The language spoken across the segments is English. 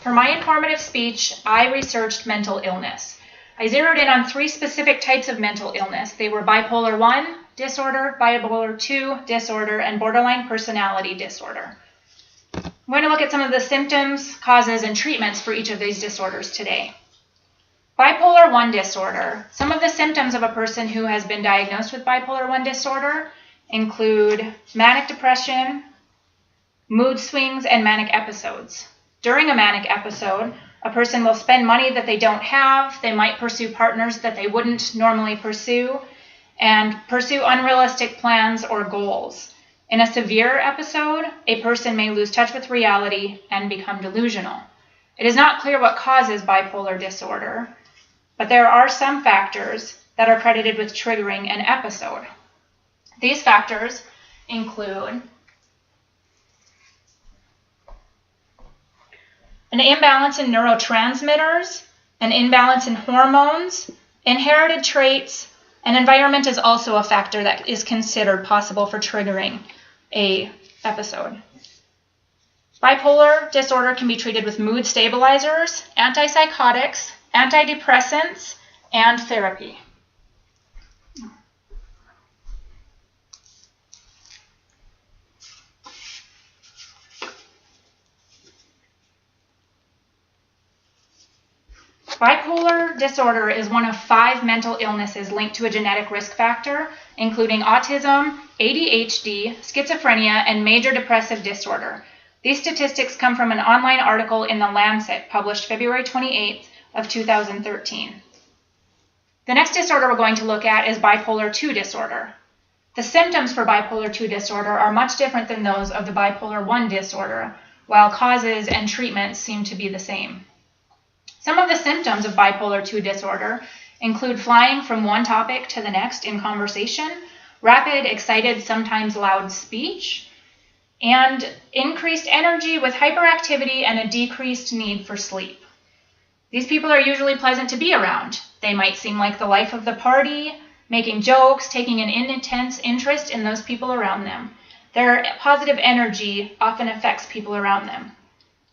For my informative speech, I researched mental illness. I zeroed in on 3 specific types of mental illness. They were bipolar 1 disorder, bipolar 2 disorder, and borderline personality disorder. I'm going to look at some of the symptoms, causes, and treatments for each of these disorders today. Bipolar 1 disorder. Some of the symptoms of a person who has been diagnosed with bipolar 1 disorder include manic depression, mood swings, and manic episodes. During a manic episode, a person will spend money that they don't have, they might pursue partners that they wouldn't normally pursue, and pursue unrealistic plans or goals. In a severe episode, a person may lose touch with reality and become delusional. It is not clear what causes bipolar disorder, but there are some factors that are credited with triggering an episode. These factors include an imbalance in neurotransmitters, an imbalance in hormones, inherited traits, and environment is also a factor that is considered possible for triggering an episode. Bipolar disorder can be treated with mood stabilizers, antipsychotics, antidepressants, and therapy. Bipolar disorder is one of 5 mental illnesses linked to a genetic risk factor, including autism, ADHD, schizophrenia, and major depressive disorder. These statistics come from an online article in The Lancet, published February 28th of 2013. The next disorder we're going to look at is bipolar 2 disorder. The symptoms for bipolar 2 disorder are much different than those of the bipolar 1 disorder, while causes and treatments seem to be the same. Some of the symptoms of bipolar 2 disorder include flying from one topic to the next in conversation, rapid, excited, sometimes loud speech, and increased energy with hyperactivity and a decreased need for sleep. These people are usually pleasant to be around. They might seem like the life of the party, making jokes, taking an intense interest in those people around them. Their positive energy often affects people around them.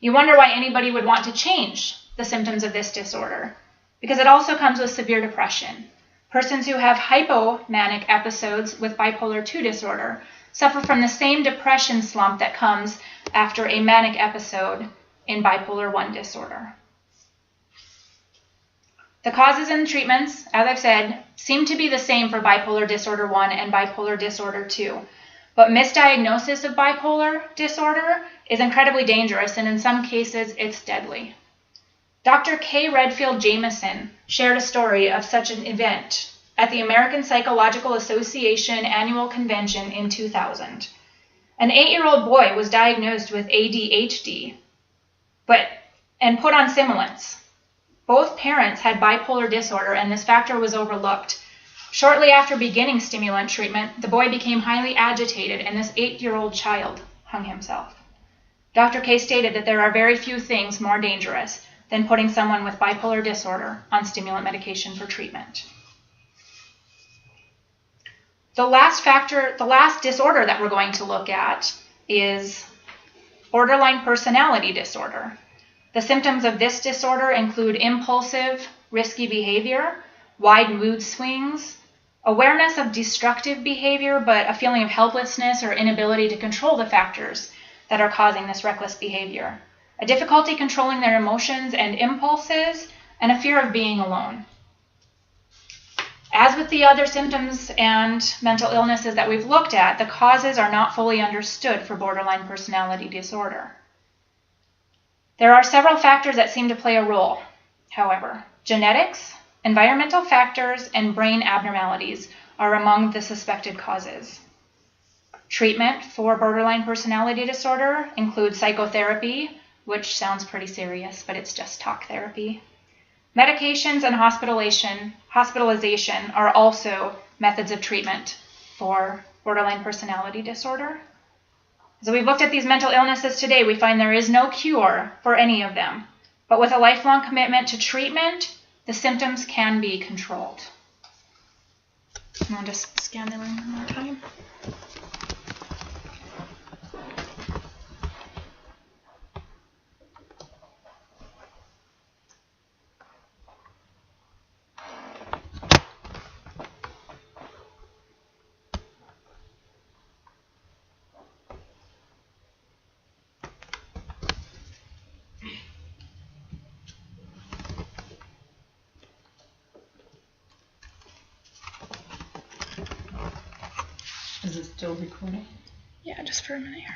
You wonder why anybody would want to change the symptoms of this disorder, because it also comes with severe depression. Persons who have hypomanic episodes with bipolar 2 disorder suffer from the same depression slump that comes after a manic episode in bipolar 1 disorder. The causes and treatments, as I've said, seem to be the same for bipolar disorder 1 and bipolar disorder 2, but misdiagnosis of bipolar disorder is incredibly dangerous, and in some cases, it's deadly. Dr. K. Redfield Jamison shared a story of such an event at the American Psychological Association annual convention in 2000. An 8-year-old boy was diagnosed with ADHD and put on stimulants. Both parents had bipolar disorder, and this factor was overlooked. Shortly after beginning stimulant treatment, the boy became highly agitated, and this 8-year-old child hung himself. Dr. K stated that there are very few things more dangerous than putting someone with bipolar disorder on stimulant medication for treatment. The last disorder that we're going to look at is borderline personality disorder. The symptoms of this disorder include impulsive, risky behavior, wide mood swings, awareness of destructive behavior, but a feeling of helplessness or inability to control the factors that are causing this reckless behavior, a difficulty controlling their emotions and impulses, and a fear of being alone. As with the other symptoms and mental illnesses that we've looked at, the causes are not fully understood for borderline personality disorder. There are several factors that seem to play a role, however. Genetics, environmental factors, and brain abnormalities are among the suspected causes. Treatment for borderline personality disorder includes psychotherapy, which sounds pretty serious, but it's just talk therapy. Medications and hospitalization are also methods of treatment for borderline personality disorder. So we've looked at these mental illnesses today. We find there is no cure for any of them, but with a lifelong commitment to treatment, the symptoms can be controlled. I'm going to just scan the room one more time. Is it still recording? Yeah, just for a minute here.